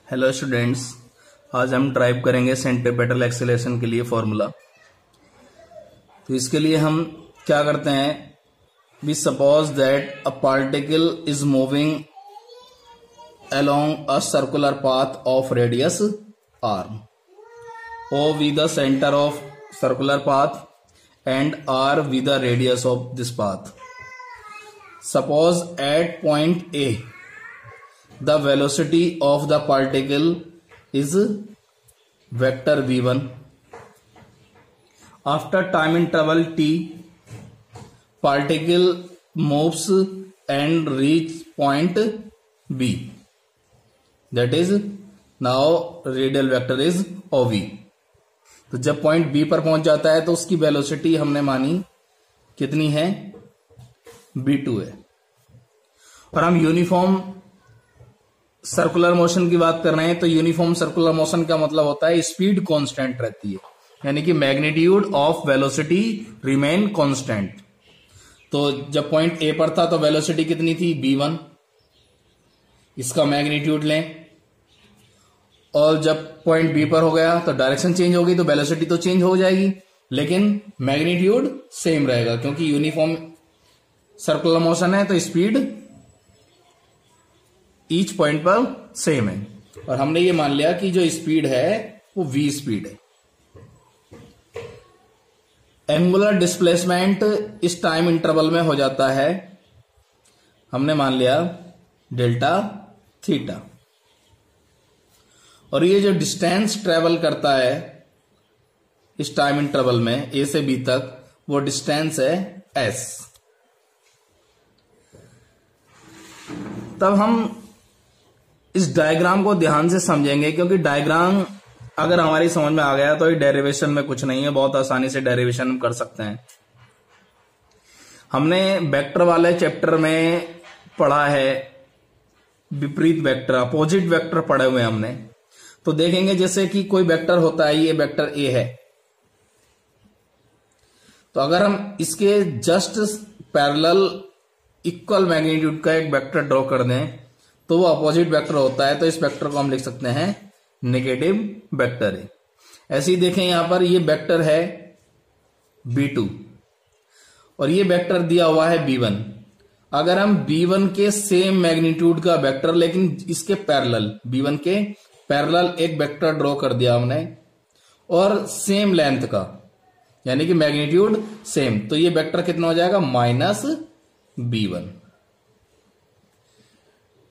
Hello students, आज हम drive करेंगे सेंट्रीपेटल एक्सीलरेशन के लिए फॉर्मूला। तो इसके लिए हम क्या करते हैं, we suppose that a particle is moving along a circular path of radius r, o with the center of circular path and r with the radius of this path. Suppose at point A the velocity of the particle is vector v1. After time interval t, particle moves and reach point B. That is, now radial vector is OV. तो जब point B पर पहुंच जाता है तो उसकी velocity हमने मानी कितनी है, v2 है। और हम यूनिफॉर्म सर्कुलर मोशन की बात कर रहे हैं, तो यूनिफॉर्म सर्कुलर मोशन का मतलब होता है स्पीड कांस्टेंट रहती है, यानी कि magnitude of velocity remain constant. तो जब पॉइंट ए पर था तो वेलोसिटी कितनी थी, v1, इसका मैग्नीट्यूड लें। और जब पॉइंट बी पर हो गया तो डायरेक्शन चेंज हो गई, तो वेलोसिटी तो चेंज हो जाएगी लेकिन मैग्नीट्यूड सेम रहेगा, क्योंकि यूनिफॉर्म सर्कुलर मोशन है तो स्पीड ईच पॉइंट पर सेम है। और हमने ये मान लिया कि जो स्पीड है वो v स्पीड है। एंगुलर डिस्प्लेसमेंट इस टाइम इंटरवल में हो जाता है, हमने मान लिया डेल्टा थीटा। और ये जो डिस्टेंस ट्रेवल करता है इस टाइम इंटरवल में ए से बी तक, वो डिस्टेंस है s। तब हम इस डायग्राम को ध्यान से समझेंगे, क्योंकि डायग्राम अगर हमारी समझ में आ गया तो ये डेरिवेशन में कुछ नहीं है, बहुत आसानी से डेरिवेशन हम कर सकते हैं। हमने वेक्टर वाले चैप्टर में पढ़ा है विपरीत वेक्टर, अपोजिट वेक्टर पढ़े हुए हमने। तो देखेंगे जैसे कि कोई वेक्टर होता है, ये वेक्टर ए है, तो अगर हम इसके जस्ट पैरेलल इक्वल मैग्नीट्यूड का एक वेक्टर ड्रॉ कर दें तो वो अपोजिट वेक्टर होता है, तो इस वेक्टर को हम लिख सकते हैं नेगेटिव वेक्टर है। ऐसे ही देखें यहां पर ये वेक्टर है b2 और ये वेक्टर दिया हुआ है b1। अगर हम b1 के सेम मैग्नीट्यूड का वेक्टर लेकिन इसके पैरेलल, b1 के पैरेलल एक वेक्टर ड्रॉ कर दिया हमने और सेम लेंथ का, यानी कि मैग्नीट्यूड सेम, तो ये वेक्टर कितना हो जाएगा, -b1।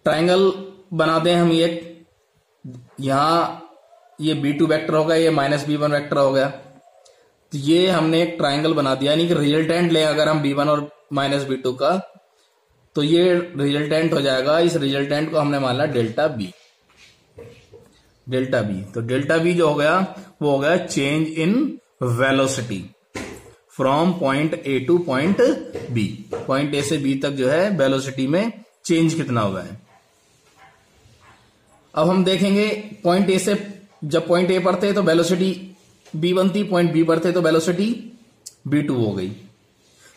ट्राइंगल बना दें हम, ये यहां ये b2 वेक्टर होगा, ये -b1 वेक्टर हो गया, तो ये हमने एक ट्राइंगल बना दिया। यानी कि रिजल्टेंट लें अगर हम b1 और -b2 का, तो ये रिजल्टेंट हो जाएगा, इस रिजल्टेंट को हमने माना डेल्टा बी। तो डेल्टा बी जो हो गया वो हो गया change in velocity from point A to point B. Point A से बी तक जो है वेलोसिटी में चेंज कितना हुआ है। अब हम देखेंगे पॉइंट ए से, जब पॉइंट ए पर थे तो वेलोसिटी b1 थी, पॉइंट बी पर थे तो वेलोसिटी b2 हो गई।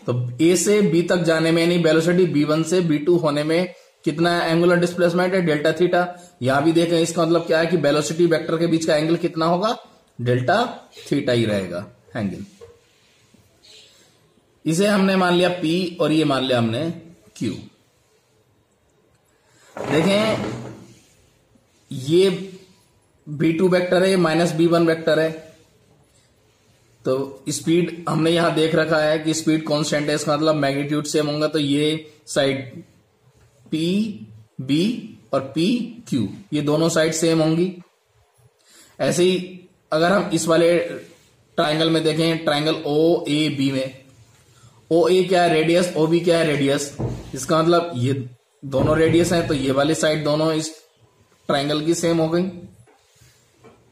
तो ए से बी तक जाने में, यानी वेलोसिटी b1 से b2 होने में कितना एंगुलर डिस्प्लेसमेंट है, डेल्टा थीटा। यहां भी देखें, इसका मतलब क्या है कि वेलोसिटी वेक्टर के बीच का एंगल कितना होगा, डेल्टा थीटा ही रहेगा एंगल। इसे हमने मान लिया P और ये मान लिया हमने Q। देखें ये b2 वेक्टर है, ये -b1 वेक्टर है, तो स्पीड हमने यहां देख रखा है कि स्पीड कांस्टेंट है, इसका मतलब मैग्नीट्यूड सेम होगा, तो ये साइड P B और P Q ये दोनों साइड सेम होंगी। ऐसे ही अगर हम इस वाले ट्राइंगल में देखें, ट्राइंगल OAB में, OA क्या है, रेडियस, OB क्या है, रेडियस, इसका मतलब ये दोनों रेडियस हैं, तो ये वाली साइड दोनों इस ट्राइंगल की सेम हो गई।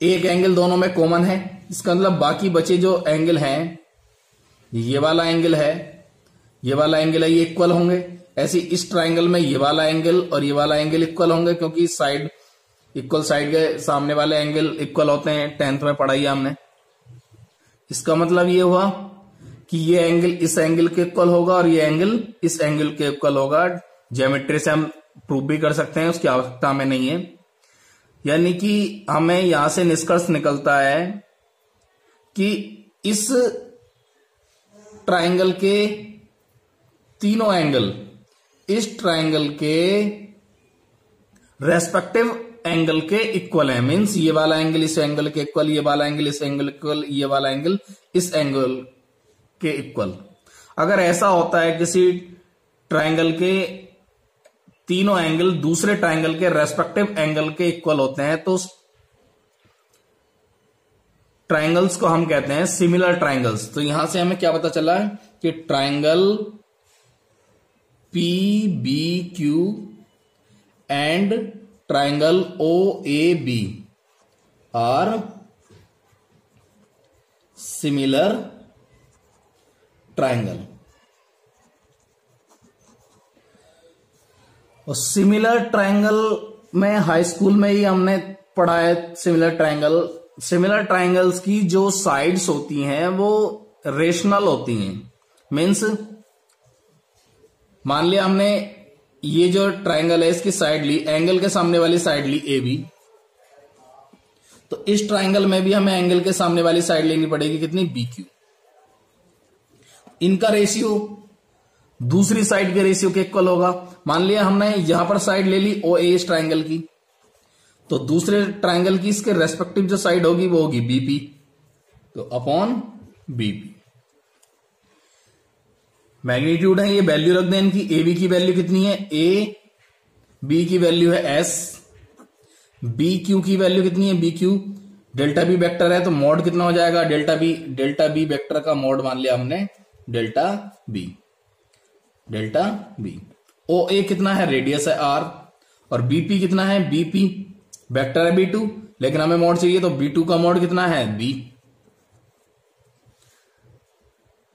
एक एंगल दोनों में कॉमन है, इसका मतलब बाकी बचे जो एंगल हैं, ये वाला एंगल है, ये वाला एंगल है, ये इक्वल होंगे। ऐसे इस ट्राइंगल में ये वाला एंगल और ये वाला एंगल इक्वल होंगे, क्योंकि साइड इक्वल साइड के सामने वाले एंगल इक्वल होते हैं, 10th में पढ़ाई हमने। इसका मतलब ये हुआ कि ये एंगल इस एंगल के इक्वल होगा और ये एंगल इस एंगल के इक्वल होगा। ज्योमेट्री से हम प्रूव भी कर सकते हैं, उसकी आवश्यकता हमें नहीं है। यानी कि हमें यहां से निष्कर्ष निकलता है कि इस ट्रायंगल के तीनों एंगल इस ट्रायंगल के रेस्पेक्टिव एंगल के इक्वल है। मीन्स ये वाला एंगल इस एंगल के इक्वल, ये वाला एंगल इस एंगल इक्वल, ये वाला एंगल इस एंगल के इक्वल। अगर ऐसा होता है किसी ट्रायंगल के तीनों एंगल दूसरे ट्रायंगल के रेस्पेक्टिव एंगल के इक्वल होते हैं तो ट्रायंगल्स को हम कहते हैं सिमिलर ट्रायंगल्स। तो यहां से हमें क्या पता चला कि triangle P B Q and triangle O A B are similar triangle. और सिमिलर ट्रायंगल में हाई स्कूल में ही हमने पढ़ा है। सिमिलर ट्रायंगल्स की जो साइड्स होती हैं वो रेशनल होती हैं। मीन्स मान लिया हमने ये जो ट्रायंगल है इसकी साइड ली, एंगल के सामने वाली साइड ली ए बी, तो इस ट्रायंगल में भी हमें एंगल के सामने वाली साइड लेनी पड़ेगी कितनी, बी क्यू। इनका रेशियो दूसरी साइड के रेशियो के इक्वल होगा। मान लिया हमने यहां पर साइड ले ली ओ ए इस ट्रायंगल की, तो दूसरे ट्रायंगल की इसके रेस्पेक्टिव जो साइड होगी वो होगी बीपी, तो अपॉन बीपी। मैग्नीट्यूड है, ये वैल्यू रख दें इनकी। ए बी की वैल्यू कितनी है, ए बी की वैल्यू है एस, बी क्यू की वैल्यू कितनी है, B Q. Delta v vector है तो मॉड कितना हो जाएगा, डेल्टा बी वेक्टर का मॉड मान लिया हमने डेल्टा बी। ओ ए कितना है, रेडियस है आर, और बीपी कितना है, बीपी वेक्टर है B2, लेकिन हमें मॉड चाहिए तो B2 का मॉड कितना है, B।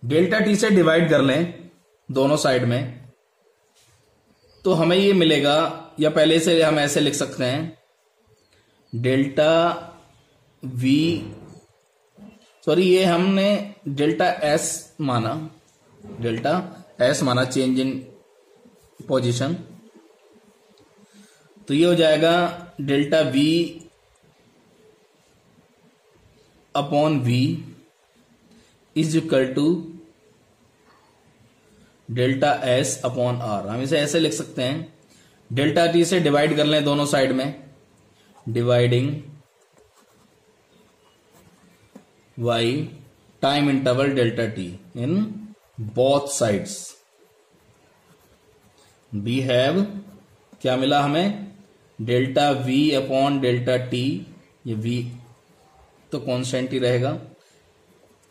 डेल्टा टी से डिवाइड कर लें दोनों साइड में तो हमें ये मिलेगा, या पहले से हम ऐसे लिख सकते हैं डेल्टा वी, सॉरी ये हमने डेल्टा एस माना चेंज इन पोजीशन, तो ये हो जाएगा delta v upon v is equal to delta s upon r. हम इसे ऐसे लिख सकते हैं, डेल्टा टी से डिवाइड कर लें दोनों साइड में, dividing by time interval delta t in both sides. We have क्या मिला हमें, delta v upon delta t, ये वी तो कॉन्स्टेंट ही रहेगा,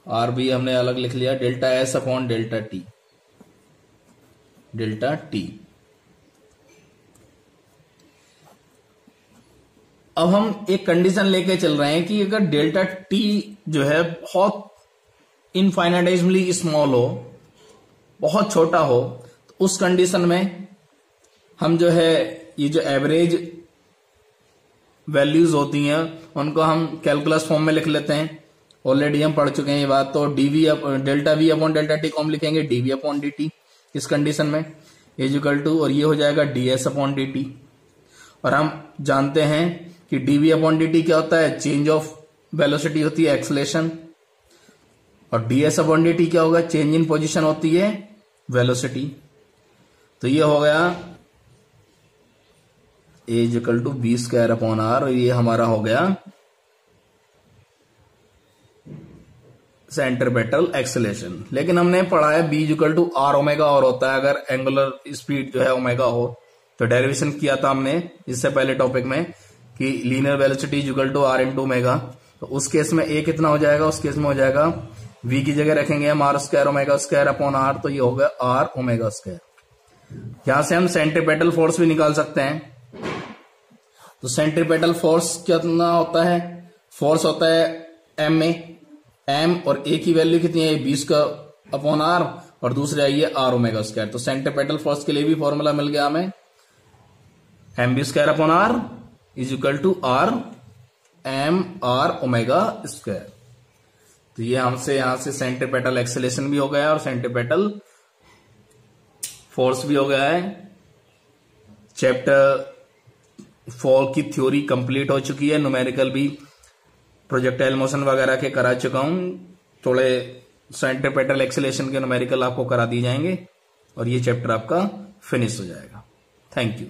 आर भी हमने अलग लिख लिया, delta s upon delta t. अब हम एक कंडीशन लेके चल रहे हैं कि अगर डेल्टा टी जो है बहुत इनफाइनाइटेसिमली स्मॉल हो, बहुत छोटा हो, तो उस कंडीशन में हम जो है ये जो एवरेज वैल्यूज होती हैं उनको हम कैलकुलस फॉर्म में लिख लेते हैं। ऑलरेडी हम पढ़ चुके हैं ये बात। तो delta v upon delta T को हम लिखेंगे डीवी अपॉन डी टी इस कंडीशन में इज इक्वल टू, और ये हो जाएगा D S upon D T. और हम जानते हैं कि डीवी अपॉन डी टी क्या होता है, चेंज ऑफ वेलोसिटी होती है, एक्सलेशन, और D S upon D T क्या होगा, चेंज इन पोजिशन होती है, वेलोसिटी। तो ये हो गया A is equal to B square upon R, और ये हमारा हो गया सेंट्रीपेटल एक्सेलेरेशन। लेकिन हमने पढ़ा है v equal to r omega और होता है अगर एंगुलर स्पीड जो है ओमेगा हो। तो डेरिवेशन किया था हमने इससे पहले टॉपिक में कि linear velocity equal to r into omega. तो उस केस में ए कितना हो जाएगा, उस केस में हो जाएगा वी की जगह रखेंगे हम r square omega square upon r, तो ये हो गया आर ओमेगा स्क्वायर। यहां से हम सेंट्रीपेटल फोर्स भी निकाल सकते हैं। तो सेंट्रीपेटल फोर्स कितना होता है, फोर्स होता है एम में, एम और ए की वैल्यू कितनी है, 20 का अपॉन आर, और दूसरी आई है आर ओमेगा स्क्वायर। तो सेंट्रीपेटल फोर्स के लिए भी फॉर्मूला मिल गया हमें, m b square upon r is equal to r m r omega square. तो ये हमसे यहां से सेंट्रीपेटल एक्सेलेरेशन भी हो गया और सेंट्रीपेटल फोर्स भी हो गया है। चैप्टर फॉल की थ्योरी कंप्लीट हो चुकी है, न्यूमेरिकल भी प्रोजेक्टाइल मोशन वगैरह के करा चुका हूं। थोड़े सेंट्रीपेटल एक्सेलेरेशन के न्यूमेरिकल आपको करा दिए जाएंगे और ये चैप्टर आपका फिनिश हो जाएगा। Thank you.